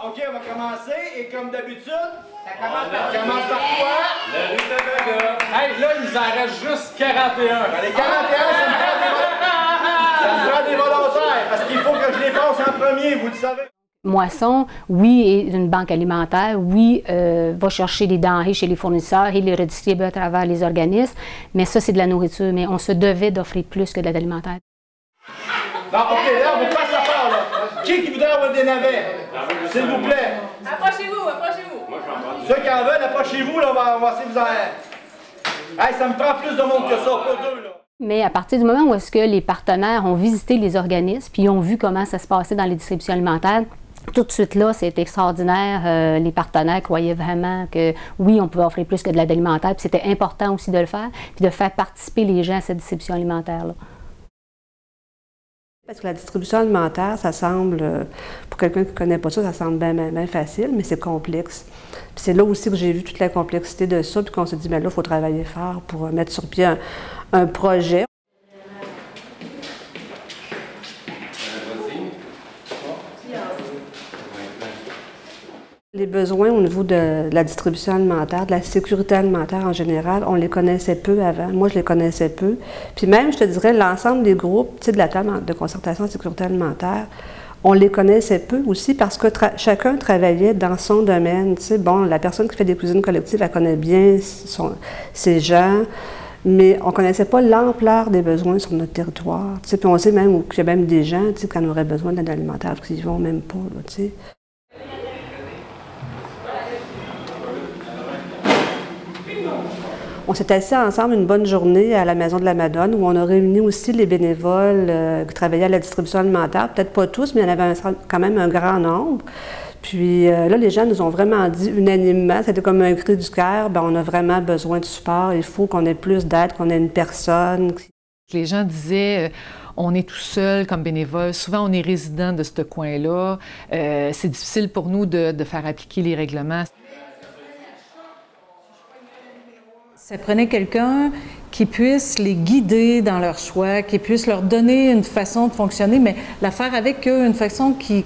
OK, on va commencer. Et comme d'habitude, ça commence par quoi? Le rutabaga. Hey, là, il nous en reste juste 41. Dans les 41, ça me prend des volontaires. Parce qu'il faut que je les passe en premier, vous le savez. Moisson, oui, est une banque alimentaire, oui, va chercher les denrées chez les fournisseurs et les redistribuer à travers les organismes, mais ça, c'est de la nourriture, mais on se devait d'offrir plus que de l'alimentaire. Bon, OK, là, on vous passe la part, là. Qui voudrait avoir des navets? S'il vous plaît. Approchez-vous, approchez-vous. Ceux qui en veulent, approchez-vous, là, on va essayer de vous en... Hey, ça me prend plus de monde que ça, pas deux, là. Mais à partir du moment où est-ce que les partenaires ont visité les organismes, puis ils ont vu comment ça se passait dans les distributions alimentaires, tout de suite là, c'est extraordinaire. Les partenaires croyaient vraiment que oui, on pouvait offrir plus que de l'aide alimentaire, puis c'était important aussi de le faire, puis de faire participer les gens à cette distribution alimentaire-là. Parce que la distribution alimentaire, ça semble, pour quelqu'un qui ne connaît pas ça, ça semble bien facile, mais c'est complexe. Puis c'est là aussi que j'ai vu toute la complexité de ça, puis qu'on s'est dit, bien là, il faut travailler fort pour mettre sur pied un projet. Les besoins au niveau de la distribution alimentaire, de la sécurité alimentaire en général, on les connaissait peu avant. Moi, je les connaissais peu. Puis même, je te dirais, l'ensemble des groupes, tu sais, de la table de concertation en sécurité alimentaire, on les connaissait peu aussi parce que chacun travaillait dans son domaine. Tu sais, bon, la personne qui fait des cuisines collectives, elle connaît bien ses gens, mais on ne connaissait pas l'ampleur des besoins sur notre territoire. Tu sais, puis on sait même qu'il y a même des gens, tu sais, qui en auraient besoin d'aide alimentaire, parce qu'ils ne vont même pas, là, tu sais. On s'est assis ensemble une bonne journée à la Maison de la Madone où on a réuni aussi les bénévoles qui travaillaient à la distribution alimentaire. Peut-être pas tous, mais il y en avait quand même un grand nombre. Puis là, les gens nous ont vraiment dit unanimement, c'était comme un cri du cœur, bien, on a vraiment besoin de support, il faut qu'on ait plus d'aide, qu'on ait une personne. Les gens disaient, on est tout seul comme bénévole, souvent on est résident de ce coin-là, c'est difficile pour nous de faire appliquer les règlements. Ça prenait quelqu'un qui puisse les guider dans leur choix, qui puisse leur donner une façon de fonctionner, mais la faire avec eux, une façon qui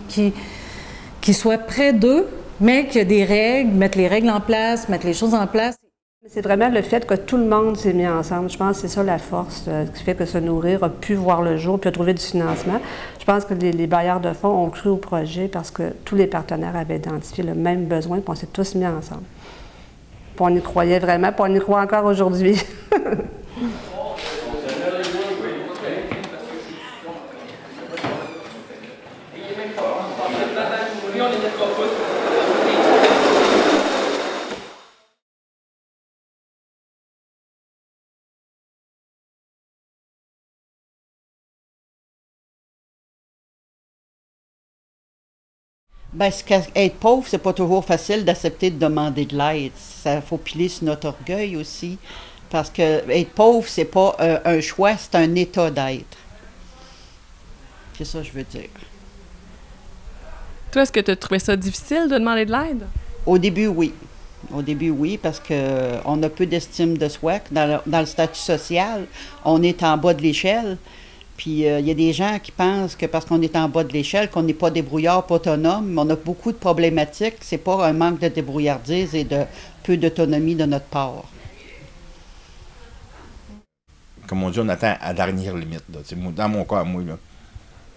soit près d'eux, mais qu'il y a des règles, mettre les règles en place, mettre les choses en place. C'est vraiment le fait que tout le monde s'est mis ensemble. Je pense que c'est ça la force qui fait que Se Nourrir a pu voir le jour puis a trouvé du financement. Je pense que les bailleurs de fonds ont cru au projet parce que tous les partenaires avaient identifié le même besoin puis on s'est tous mis ensemble. Puis on y croyait vraiment, puis on y croit encore aujourd'hui. Bien, être pauvre, c'est pas toujours facile d'accepter de demander de l'aide. Ça faut piler sur notre orgueil aussi. Parce que être pauvre, c'est pas un choix, c'est un état d'être. C'est ça que je veux dire. Toi, est-ce que tu as trouvé ça difficile de demander de l'aide? Au début, oui. Au début, oui, parce qu'on a peu d'estime de soi. Dans le statut social, on est en bas de l'échelle. Puis il y a des gens qui pensent que parce qu'on est en bas de l'échelle, qu'on n'est pas débrouillard, pas autonome, mais on a beaucoup de problématiques. C'est pas un manque de débrouillardise et de peu d'autonomie de notre part. Comme on dit, on attend à la dernière limite. Là. Dans mon cas, moi, là,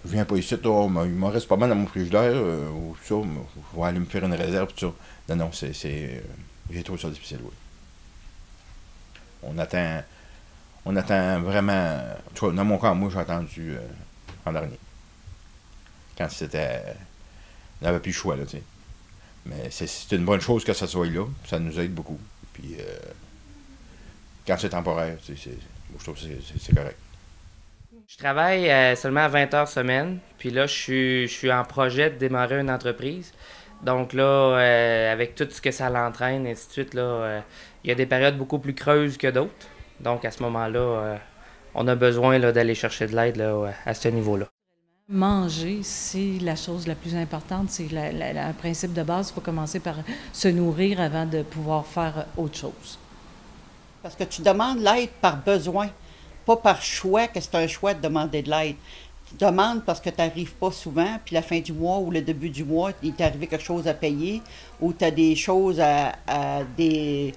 je viens pas ici, il me reste pas mal dans mon frigidaire, ou ça, je vais aller me faire une réserve, tout ça. Non, j'ai trouvé ça difficile, oui. On attend vraiment... Tu vois, dans mon cas, moi, j'ai attendu en dernier. Quand c'était... On n'avait plus le choix, là, tu sais. Mais c'est une bonne chose que ça soit là. Ça nous aide beaucoup. Puis, quand c'est temporaire, je trouve que c'est correct. Je travaille seulement à 20 heures semaine. Puis là, je suis en projet de démarrer une entreprise. Donc là, avec tout ce que ça l'entraîne, et ainsi de suite, là, il y a des périodes beaucoup plus creuses que d'autres. Donc, à ce moment-là, on a besoin d'aller chercher de l'aide à ce niveau-là. Manger, c'est la chose la plus importante. C'est un principe de base. Il faut commencer par se nourrir avant de pouvoir faire autre chose. Parce que tu demandes l'aide par besoin, pas par choix, que c'est un choix de demander de l'aide. demandes parce que tu n'arrives pas souvent, puis la fin du mois ou le début du mois, il t'est arrivé quelque chose à payer, ou tu as des choses des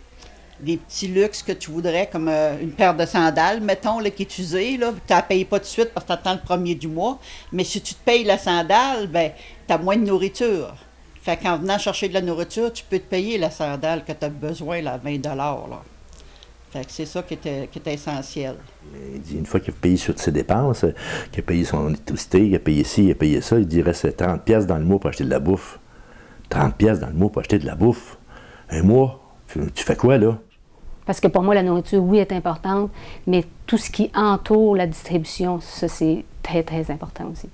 petits luxes que tu voudrais, comme une paire de sandales, mettons, là, qui est usée, là, tu ne la payes pas tout de suite parce que tu attends le premier du mois, mais si tu te payes la sandale, ben, tu as moins de nourriture. Fait qu'en venant chercher de la nourriture, tu peux te payer la sandale que tu as besoin, là, à 20 $. Là. Fait que c'est ça qui est essentiel. Il dit, une fois qu'il a payé sur ses dépenses, qu'il a payé son électricité, qu'il a payé ci, il a payé ça, il dit, il reste 30 $ dans le mois pour acheter de la bouffe. 30 $ dans le mois pour acheter de la bouffe. Un mois, tu fais quoi, là? Parce que pour moi, la nourriture, oui, est importante, mais tout ce qui entoure la distribution, ça, c'est très, très important aussi.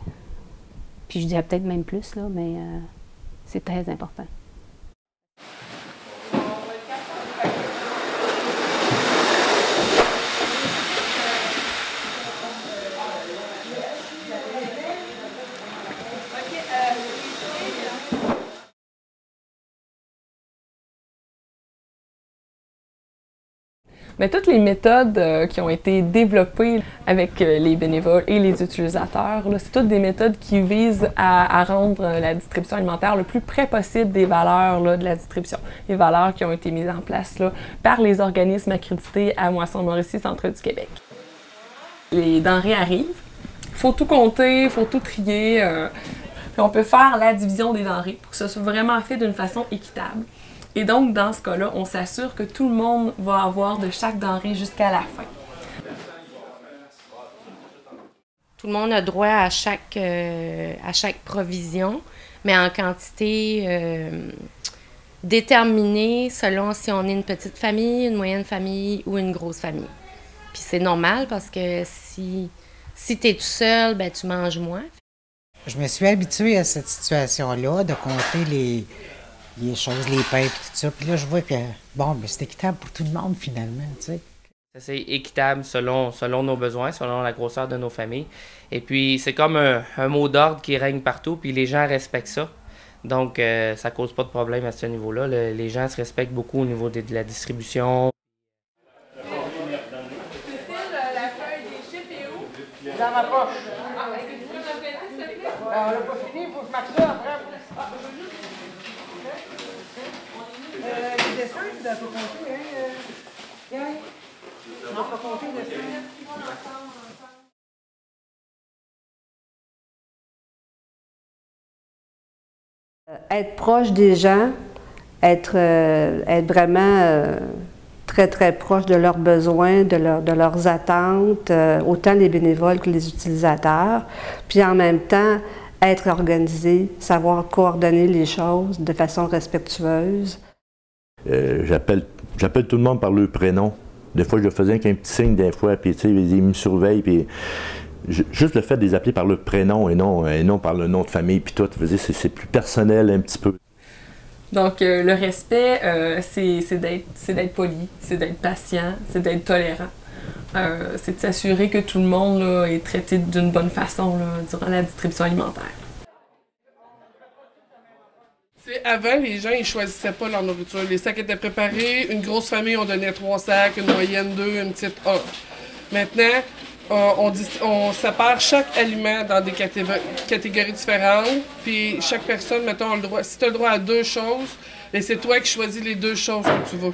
Puis je dirais peut-être même plus, là, mais c'est très important. Mais toutes les méthodes qui ont été développées avec les bénévoles et les utilisateurs, c'est toutes des méthodes qui visent à rendre la distribution alimentaire le plus près possible des valeurs là, de la distribution. Les valeurs qui ont été mises en place là, par les organismes accrédités à Moisson-Mauricie, Centre du Québec. Les denrées arrivent, il faut tout compter, il faut tout trier. Puis on peut faire la division des denrées pour que ce soit vraiment fait d'une façon équitable. Et donc, dans ce cas-là, on s'assure que tout le monde va avoir de chaque denrée jusqu'à la fin. Tout le monde a droit à chaque provision, mais en quantité déterminée selon si on est une petite famille, une moyenne famille ou une grosse famille. Puis c'est normal parce que si tu es tout seul, ben, tu manges moins. Je me suis habituée à cette situation-là, de compter les choses, les pains et tout ça. Puis là, je vois que, bon, ben, c'est équitable pour tout le monde, finalement, tu sais. C'est équitable selon nos besoins, selon la grosseur de nos familles. Et puis, c'est comme un mot d'ordre qui règne partout, puis les gens respectent ça. Donc, ça cause pas de problème à ce niveau-là. Les gens se respectent beaucoup au niveau de la distribution. Dans ma poche. Est-ce que tu peux me répéter, s'il te plaît? On l'a pas fini, il faut que je marque ça après. Les dessins, vous n'avez pas compté, hein? Yann? On n'a pas compté les dessins. Être proche des gens, être vraiment très, très proche de leurs besoins, de leurs attentes, autant les bénévoles que les utilisateurs. Puis en même temps, être organisé, savoir coordonner les choses de façon respectueuse. J'appelle tout le monde par leur prénom. Des fois, je le faisais qu'un petit signe des fois, puis tu sais, ils me surveillent, puis juste le fait de les appeler par leur prénom et non par le nom de famille, puis tout, c'est plus personnel un petit peu. Donc, le respect, c'est d'être poli, c'est d'être patient, c'est d'être tolérant. C'est de s'assurer que tout le monde là, est traité d'une bonne façon là, durant la distribution alimentaire. Avant, les gens ils choisissaient pas leur nourriture. Les sacs étaient préparés. Une grosse famille, on donnait 3 sacs, une moyenne 2, une petite 1. Maintenant, on sépare chaque aliment dans des catégories différentes. Puis chaque personne, mettons, a le droit. Si tu as le droit à 2 choses, c'est toi qui choisis les 2 choses que tu veux.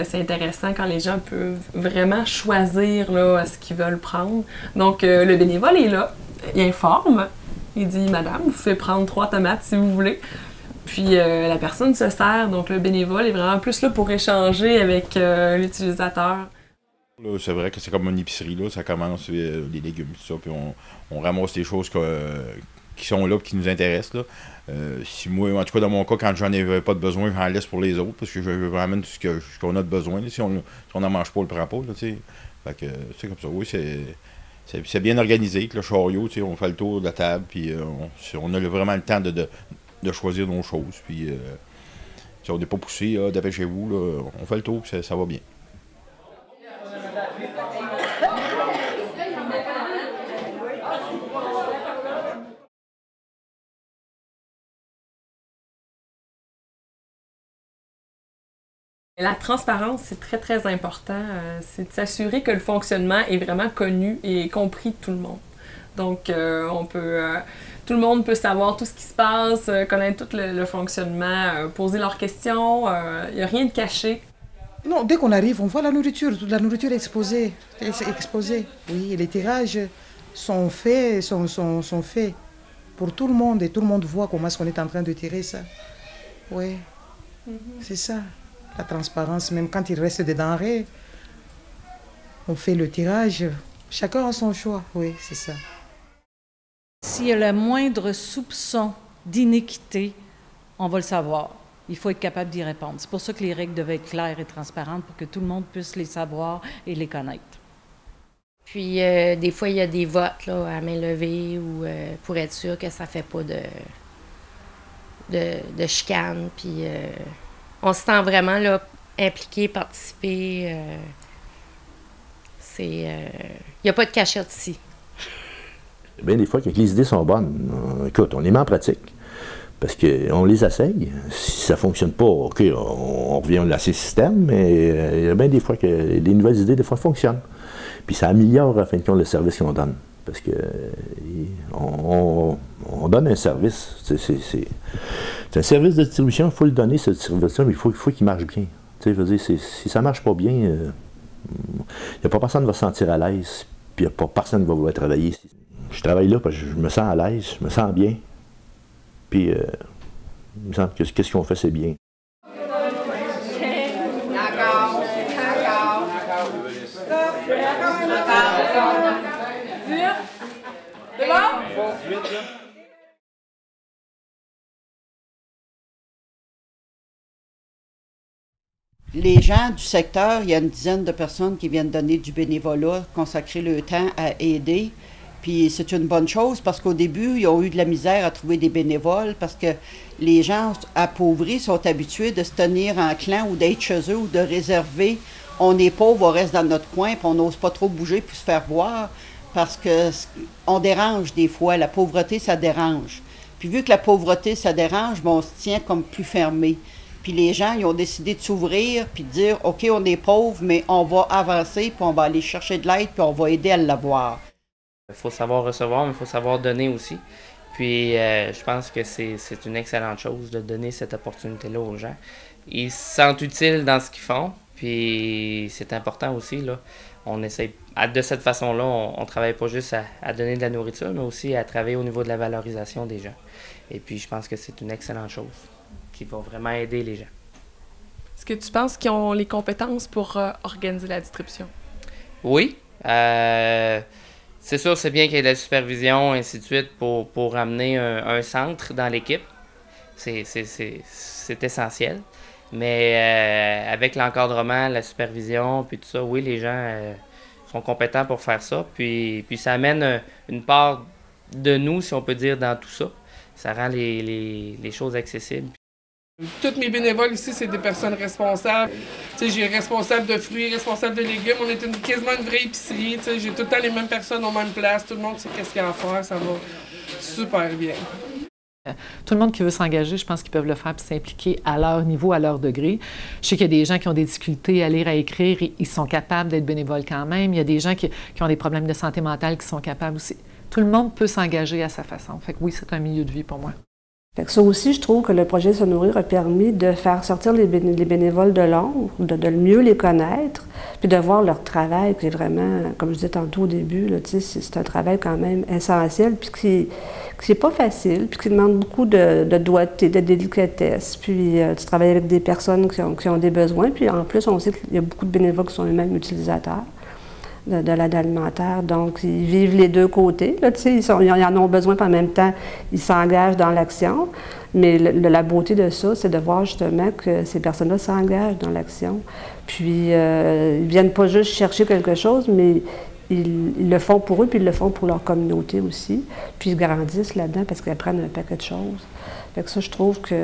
C'est intéressant quand les gens peuvent vraiment choisir là, ce qu'ils veulent prendre. Donc, le bénévole est là, il informe, il dit « Madame, vous pouvez prendre 3 tomates si vous voulez ». Puis la personne se sert, donc le bénévole est vraiment plus là pour échanger avec l'utilisateur. C'est vrai que c'est comme une épicerie, là, ça commence les légumes, tout ça, puis on ramasse les choses qui sont là et qui nous intéressent. Là. Si moi, en tout cas dans mon cas, quand j'en avais pas de besoin, j'en laisse pour les autres, parce que je ramène tout ce qu'on a de besoin. Là. Si on n'en mange pas, on le prend pas. Là, fait que c'est comme ça, oui, c'est bien organisé, avec le chariot, on fait le tour de la table, puis on a vraiment le temps de choisir nos choses. Puis si on n'est pas poussé, dépêchez-vous, là, on fait le tour, puis ça va bien. La transparence, c'est très, très important. C'est de s'assurer que le fonctionnement est vraiment connu et compris de tout le monde. Donc, tout le monde peut savoir tout ce qui se passe, connaître tout le fonctionnement, poser leurs questions. Il n'y a rien de caché. Non, dès qu'on arrive, on voit la nourriture. Toute la nourriture est exposée. Oui, les tirages sont faits, sont faits pour tout le monde. Et tout le monde voit comment est-ce qu'on est en train de tirer ça. Oui, c'est ça. La transparence, même quand il reste des denrées, on fait le tirage. Chacun a son choix. Oui, c'est ça. S'il y a le moindre soupçon d'inéquité, on va le savoir. Il faut être capable d'y répondre. C'est pour ça que les règles devaient être claires et transparentes pour que tout le monde puisse les savoir et les connaître. Puis, des fois, il y a des votes là, à main levée ou pour être sûr que ça ne fait pas de chicane. Puis, on se sent vraiment là, impliqué, participer. Il n'y a pas de cachette ici. Bien, des fois, quand les idées sont bonnes, écoute, on les met en pratique. Parce qu'on les essaye. Si ça ne fonctionne pas, OK, on revient à ces systèmes, mais il y a bien des fois que les nouvelles idées, des fois, fonctionnent. Puis ça améliore, à fin de compte, le service qu'on donne. Parce que on donne un service. C'est un service de distribution, il faut le donner, ce service-là, mais il faut qu'il marche bien. Je veux dire, si ça ne marche pas bien, il n'y a pas personne qui va se sentir à l'aise, puis il n'y a pas personne qui va vouloir travailler. Je travaille là parce que je me sens à l'aise, je me sens bien. Puis, il me semble que qu'est-ce qu'on fait, c'est bien. Les gens du secteur, il y a une dizaine de personnes qui viennent donner du bénévolat, consacrer le temps à aider. Puis c'est une bonne chose parce qu'au début, ils ont eu de la misère à trouver des bénévoles parce que les gens appauvris sont habitués de se tenir en clan ou d'être chez eux ou de réserver. On est pauvre, on reste dans notre coin, puis on n'ose pas trop bouger puis se faire voir parce qu'on dérange des fois. La pauvreté, ça dérange. Puis vu que la pauvreté, ça dérange, on se tient comme plus fermé. Puis les gens, ils ont décidé de s'ouvrir puis de dire « OK, on est pauvre, mais on va avancer, puis on va aller chercher de l'aide, puis on va aider à l'avoir. » Il faut savoir recevoir, mais il faut savoir donner aussi. Puis je pense que c'est une excellente chose de donner cette opportunité-là aux gens. Ils se sentent utiles dans ce qu'ils font, puis c'est important aussi, là. On essaie, de cette façon-là, on travaille pas juste à donner de la nourriture, mais aussi à travailler au niveau de la valorisation des gens. Et puis je pense que c'est une excellente chose qui va vraiment aider les gens. Est-ce que tu penses qu'ils ont les compétences pour organiser la distribution? Oui. C'est sûr, c'est bien qu'il y ait de la supervision, ainsi de suite, pour amener un centre dans l'équipe. C'est essentiel. Mais avec l'encadrement, la supervision, puis tout ça, oui, les gens sont compétents pour faire ça. Puis ça amène une part de nous, si on peut dire, dans tout ça. Ça rend les choses accessibles. Tous mes bénévoles ici, c'est des personnes responsables. Tu sais, j'ai responsable de fruits, responsable de légumes. On est quasiment une vraie épicerie. Tu sais, j'ai tout le temps les mêmes personnes aux mêmes places. Tout le monde sait qu'est-ce qu'il y a à faire. Ça va super bien. Tout le monde qui veut s'engager, je pense qu'ils peuvent le faire et s'impliquer à leur niveau, à leur degré. Je sais qu'il y a des gens qui ont des difficultés à lire, à écrire, et ils sont capables d'être bénévoles quand même. Il y a des gens qui ont des problèmes de santé mentale qui sont capables aussi. Tout le monde peut s'engager à sa façon. Fait que oui, c'est un milieu de vie pour moi. Fait que ça aussi, je trouve que le projet Se nourrir a permis de faire sortir les bénévoles de l'ombre, de mieux les connaître, puis de voir leur travail, qui est vraiment, comme je disais tantôt au début, c'est un travail quand même essentiel, puis qui n'est pas facile, puis qui demande beaucoup de doigté, de délicatesse. Puis tu travailles avec des personnes qui ont des besoins, puis en plus, on sait qu'il y a beaucoup de bénévoles qui sont eux-mêmes utilisateurs de l'aide alimentaire. Donc, ils vivent les deux côtés. Là, ils en ont besoin, puis en même temps, ils s'engagent dans l'action. Mais la beauté de ça, c'est de voir justement que ces personnes-là s'engagent dans l'action. Puis, ils ne viennent pas juste chercher quelque chose, mais ils le font pour eux, puis ils le font pour leur communauté aussi. Puis, ils grandissent là-dedans parce qu'ils apprennent un paquet de choses. Fait que ça, je trouve que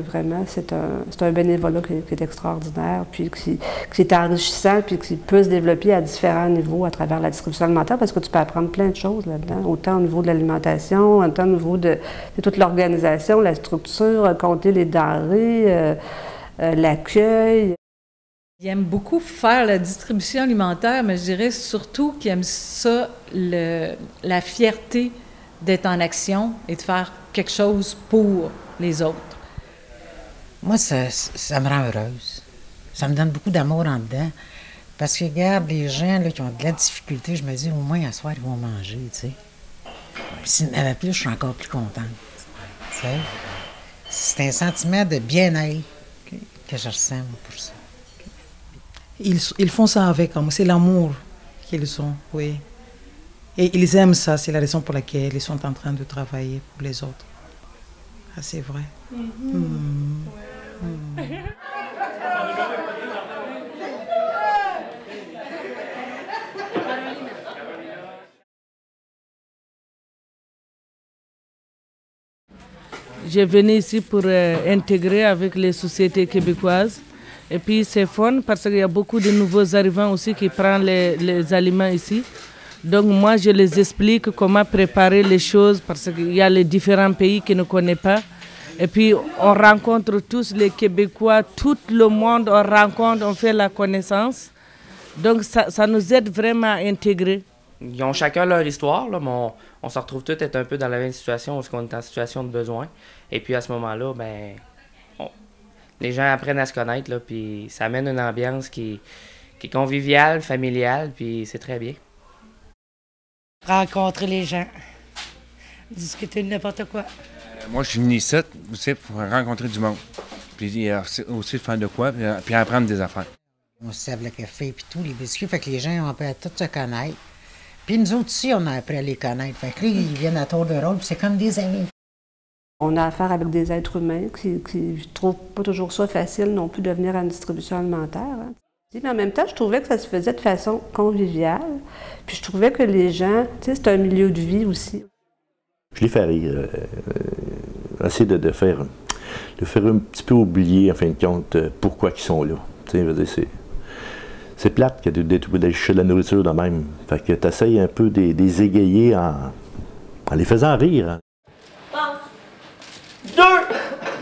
vraiment, c'est un bénévolat qui est extraordinaire, puis qui est enrichissant, puis qui peut se développer à différents niveaux à travers la distribution alimentaire, parce que tu peux apprendre plein de choses là-dedans, autant au niveau de l'alimentation, autant au niveau de toute l'organisation, la structure, compter les denrées, l'accueil. Ils aiment beaucoup faire la distribution alimentaire, mais je dirais surtout qu'ils aiment ça, la fierté d'être en action et de faire quelque chose pour les autres. Moi, ça me rend heureuse. Ça me donne beaucoup d'amour en dedans. Parce que, regarde, les gens là, qui ont de la difficulté, je me dis, au moins, à soir, ils vont manger, tu sais. Puis s'il y en avait plus, je suis encore plus contente. Tu sais? C'est un sentiment de bien-être que je ressens pour ça. Ils font ça avec amour, c'est l'amour qu'ils ont, oui. Et ils aiment ça, c'est la raison pour laquelle ils sont en train de travailler pour les autres. Ah, c'est vrai. Je venais ici pour intégrer avec les sociétés québécoises. Et puis c'est fun parce qu'il y a beaucoup de nouveaux arrivants aussi qui prennent les aliments ici. Donc moi, je les explique comment préparer les choses parce qu'il y a les différents pays qu'ils ne connaissent pas. Et puis on rencontre tous les Québécois, tout le monde, on rencontre, on fait la connaissance. Donc ça nous aide vraiment à intégrer. Ils ont chacun leur histoire, là, mais on se retrouve tous être un peu dans la même situation parce qu'on est en situation de besoin. Et puis à ce moment-là, ben, les gens apprennent à se connaître, là, puis ça amène une ambiance qui est conviviale, familiale, puis c'est très bien. Rencontrer les gens, discuter de n'importe quoi. Moi, je suis venu ici aussi pour rencontrer du monde. Puis aussi faire de quoi, puis apprendre des affaires. On se sert le café, puis tous les biscuits, fait que les gens ont appris à tous se connaître. Puis nous autres aussi, on a appris à les connaître. Fait que là, ils viennent à tour de rôle, puis c'est comme des amis. On a affaire avec des êtres humains qui ne trouvent pas toujours ça facile non plus de venir à une distribution alimentaire. Hein. Mais en même temps, je trouvais que ça se faisait de façon conviviale. Puis je trouvais que les gens, tu sais, c'est un milieu de vie aussi. Je les fais rire. Essayer de faire un petit peu oublier, en fin de compte, pourquoi ils sont là. Tu sais, je veux dire, c'est plate que d'aller chercher de la nourriture de même. Fait que tu essayes un peu de les égayer en les faisant rire. Hein. 2!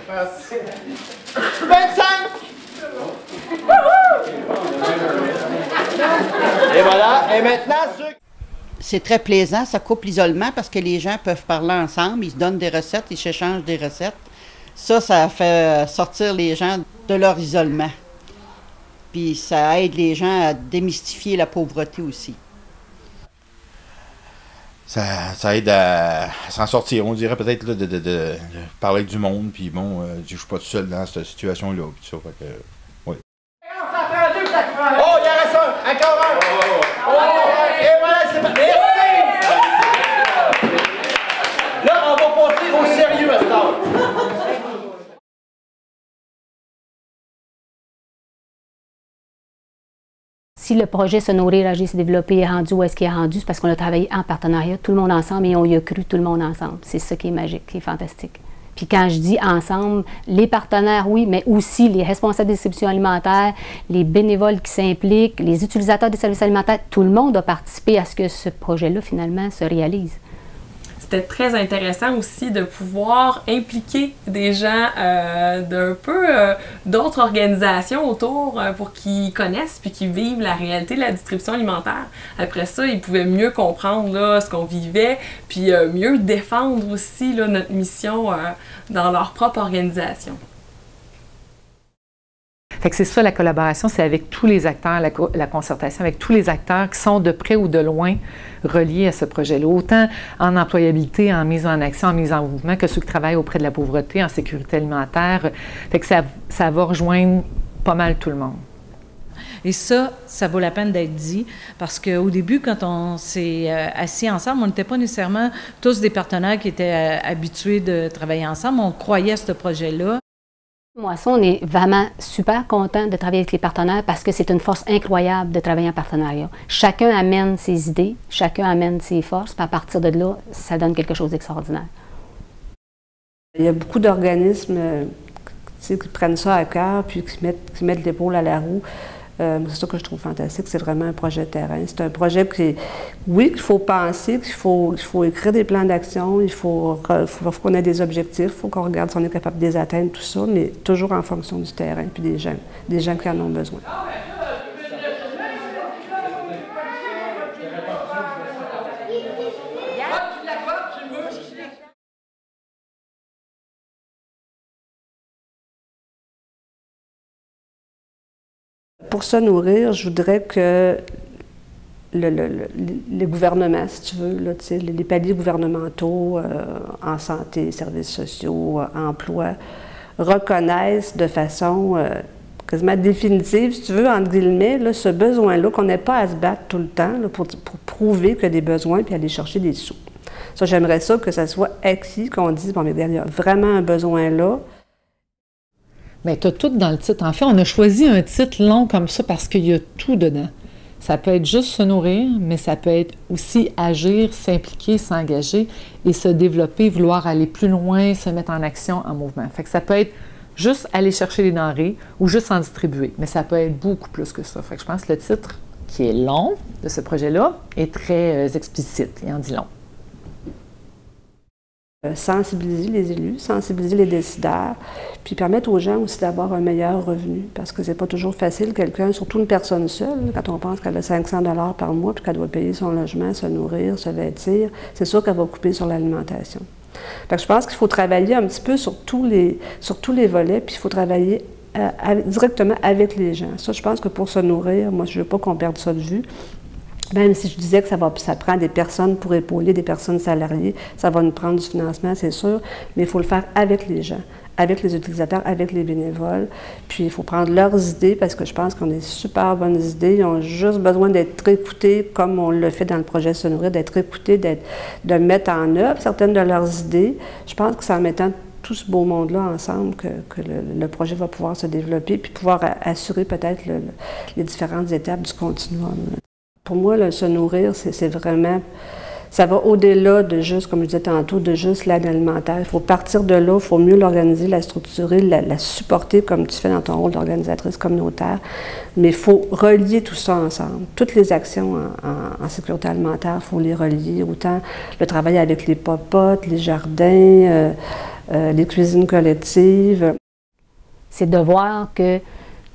25! Et voilà, et maintenant, c'est très plaisant, ça coupe l'isolement parce que les gens peuvent parler ensemble, ils se donnent des recettes, ils s'échangent des recettes. Ça fait sortir les gens de leur isolement. Puis ça aide les gens à démystifier la pauvreté aussi. Ça aide à s'en sortir, on dirait peut-être là, de parler avec du monde, puis bon, je suis pas tout seul dans cette situation-là, puis ça, fait que, oui. Oh, il en reste un! Encore un! Oh, et voilà, c'est parti! Merci! Là, on va passer au sérieux à cette heure. Si le projet Se nourrir, agir, se développer est rendu où est-ce qu'il est rendu, c'est parce qu'on a travaillé en partenariat, tout le monde ensemble, et on y a cru tout le monde ensemble. C'est ça qui est magique, qui est fantastique. Puis quand je dis ensemble, les partenaires, oui, mais aussi les responsables de distribution alimentaire, les bénévoles qui s'impliquent, les utilisateurs des services alimentaires, tout le monde a participé à ce que ce projet-là, finalement, se réalise. C'était très intéressant aussi de pouvoir impliquer des gens d'un peu d'autres organisations autour pour qu'ils connaissent puis qu'ils vivent la réalité de la distribution alimentaire. Après ça, ils pouvaient mieux comprendre là, ce qu'on vivait puis mieux défendre aussi là, notre mission dans leur propre organisation. Fait que c'est ça la collaboration, c'est avec tous les acteurs, la concertation avec tous les acteurs qui sont de près ou de loin reliés à ce projet-là, autant en employabilité, en mise en action, en mise en mouvement, que ceux qui travaillent auprès de la pauvreté, en sécurité alimentaire. Fait que ça va rejoindre pas mal tout le monde. Et ça vaut la peine d'être dit, parce qu'au début, quand on s'est assis ensemble, on n'était pas nécessairement tous des partenaires qui étaient habitués de travailler ensemble. On croyait à ce projet-là. Moisson, on est vraiment super content de travailler avec les partenaires parce que c'est une force incroyable de travailler en partenariat. Chacun amène ses idées, chacun amène ses forces, puis à partir de là, ça donne quelque chose d'extraordinaire. Il y a beaucoup d'organismes qui prennent ça à cœur puis qui mettent l'épaule à la roue. C'est ça que je trouve fantastique, c'est vraiment un projet de terrain. C'est un projet qu'il faut penser, qu'il faut écrire des plans d'action, il faut qu'on ait des objectifs, il faut qu'on regarde si on est capable de les atteindre, tout ça, mais toujours en fonction du terrain puis des gens qui en ont besoin. Pour se nourrir, je voudrais que les gouvernements, si tu veux, là, les paliers gouvernementaux en santé, services sociaux, emploi, reconnaissent de façon quasiment définitive, si tu veux, entre guillemets, là, ce besoin-là, qu'on n'ait pas à se battre tout le temps là, pour prouver qu'il y a des besoins puis aller chercher des sous. Ça, j'aimerais ça que ça soit acquis, qu'on dise, bon, mais regarde, il y a vraiment un besoin là. Bien, tu as tout dans le titre. En fait, on a choisi un titre long comme ça parce qu'il y a tout dedans. Ça peut être juste se nourrir, mais ça peut être aussi agir, s'impliquer, s'engager et se développer, vouloir aller plus loin, se mettre en action, en mouvement. Fait que ça peut être juste aller chercher les denrées ou juste en distribuer, mais ça peut être beaucoup plus que ça. Fait que je pense que le titre, qui est long de ce projet-là, est très explicite et en dit long. Sensibiliser les élus, sensibiliser les décideurs, puis permettre aux gens aussi d'avoir un meilleur revenu, parce que c'est pas toujours facile, quelqu'un, surtout une personne seule, quand on pense qu'elle a 500 $ par mois, puis qu'elle doit payer son logement, se nourrir, se vêtir, c'est sûr qu'elle va couper sur l'alimentation. Fait que je pense qu'il faut travailler un petit peu sur tous les volets, puis il faut travailler directement avec les gens. Ça, je pense que pour se nourrir, moi, je ne veux pas qu'on perde ça de vue. Même si je disais que ça prend des personnes pour épauler, des personnes salariées, ça va nous prendre du financement, c'est sûr, mais il faut le faire avec les gens, avec les utilisateurs, avec les bénévoles. Puis il faut prendre leurs idées, parce que je pense qu'on a des super bonnes idées. Ils ont juste besoin d'être écoutés, comme on le fait dans le projet Se nourrir, d'être écoutés, de mettre en œuvre certaines de leurs idées. Je pense que c'est en mettant tout ce beau monde-là ensemble que le projet va pouvoir se développer, puis pouvoir assurer peut-être les différentes étapes du continuum. Pour moi, le se nourrir, c'est vraiment... Ça va au-delà de juste, comme je disais tantôt, de juste l'aide alimentaire. Il faut partir de là, il faut mieux l'organiser, la structurer, la supporter comme tu fais dans ton rôle d'organisatrice communautaire. Mais il faut relier tout ça ensemble. Toutes les actions en sécurité alimentaire, il faut les relier. Autant le travail avec les popotes, les jardins, les cuisines collectives. C'est de voir que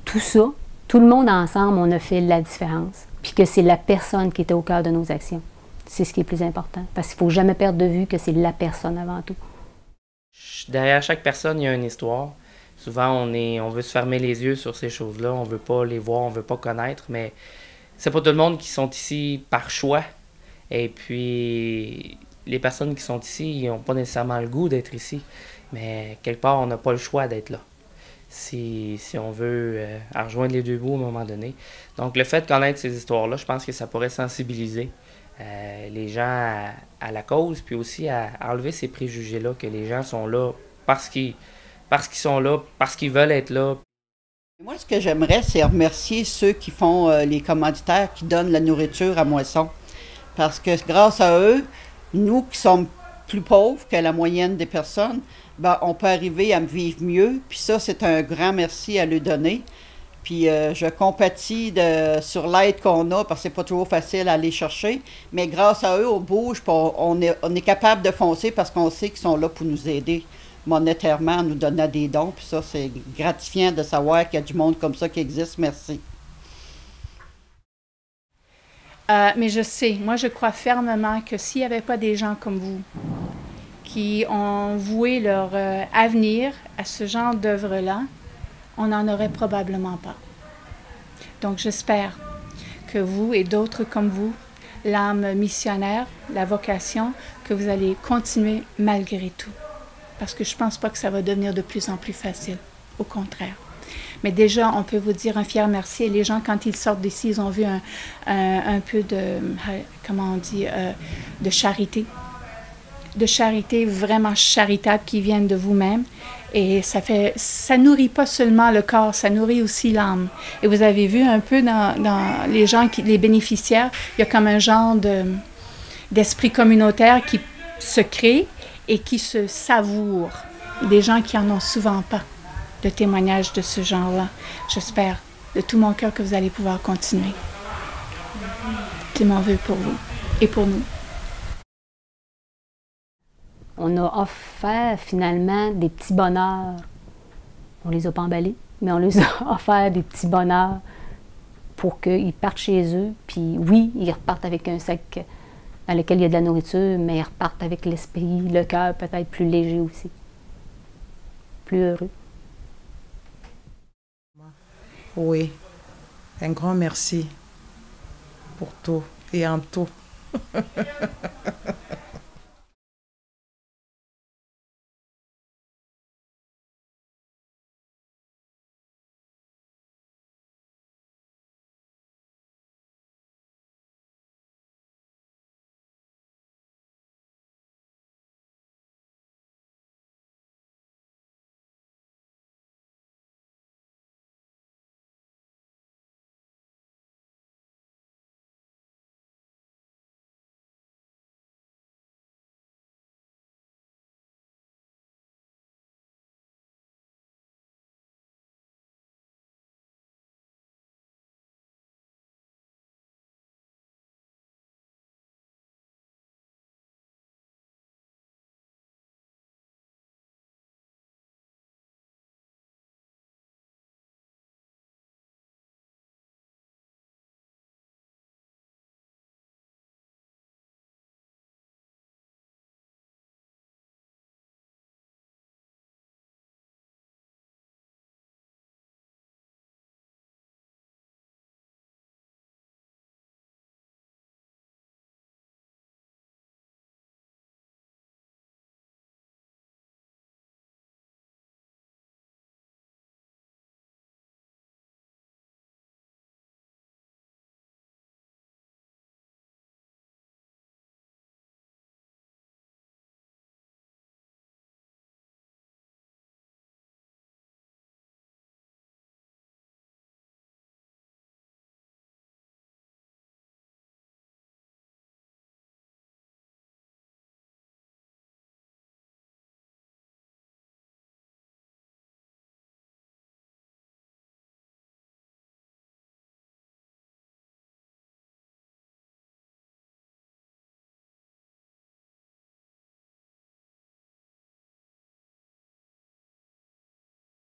tout ça, tout le monde ensemble, on a fait la différence. Puis que c'est la personne qui était au cœur de nos actions. C'est ce qui est le plus important. Parce qu'il ne faut jamais perdre de vue que c'est la personne avant tout. Derrière chaque personne, il y a une histoire. Souvent, on veut se fermer les yeux sur ces choses-là. On ne veut pas les voir, on ne veut pas connaître. Mais c'est pas tout le monde qui sont ici par choix. Et puis, les personnes qui sont ici, ils n'ont pas nécessairement le goût d'être ici. Mais quelque part, on n'a pas le choix d'être là. Si on veut rejoindre les deux bouts à un moment donné. Donc, le fait de connaître ces histoires-là, je pense que ça pourrait sensibiliser les gens à la cause, puis aussi à enlever ces préjugés-là, que les gens sont là parce qu'ils sont là, parce qu'ils veulent être là. Moi, ce que j'aimerais, c'est remercier ceux qui font les commanditaires, qui donnent la nourriture à Moisson. Parce que grâce à eux, nous qui sommes plus pauvres que la moyenne des personnes, ben, on peut arriver à vivre mieux. Puis ça, c'est un grand merci à lui donner. Puis je compatis sur l'aide qu'on a, parce que c'est pas toujours facile à aller chercher. Mais grâce à eux, on bouge, puis on est capable de foncer parce qu'on sait qu'ils sont là pour nous aider monétairement, en nous donnant des dons. Puis ça, c'est gratifiant de savoir qu'il y a du monde comme ça qui existe. Merci. Mais je sais, moi je crois fermement que s'il n'y avait pas des gens comme vous qui ont voué leur avenir à ce genre d'œuvre-là, on n'en aurait probablement pas. Donc j'espère que vous et d'autres comme vous, l'âme missionnaire, la vocation, que vous allez continuer malgré tout. Parce que je ne pense pas que ça va devenir de plus en plus facile, au contraire. Mais déjà, on peut vous dire un fier merci. Et les gens, quand ils sortent d'ici, ils ont vu un peu de, comment on dit, de charité. De charité vraiment charitable qui viennent de vous-même. Et ça nourrit pas seulement le corps, ça nourrit aussi l'âme. Et vous avez vu un peu dans les gens, les bénéficiaires, il y a comme un genre d'esprit communautaire qui se crée et qui se savoure. Des gens qui en ont souvent pas de témoignages de ce genre-là. J'espère de tout mon cœur que vous allez pouvoir continuer. C'est mon vœu pour vous et pour nous. On a offert finalement des petits bonheurs. On les a pas emballés, mais on les a offert des petits bonheurs pour qu'ils partent chez eux. Puis oui, ils repartent avec un sac dans lequel il y a de la nourriture, mais ils repartent avec l'esprit, le cœur peut-être plus léger aussi. Plus heureux. Oui. Un grand merci pour tout et en tout.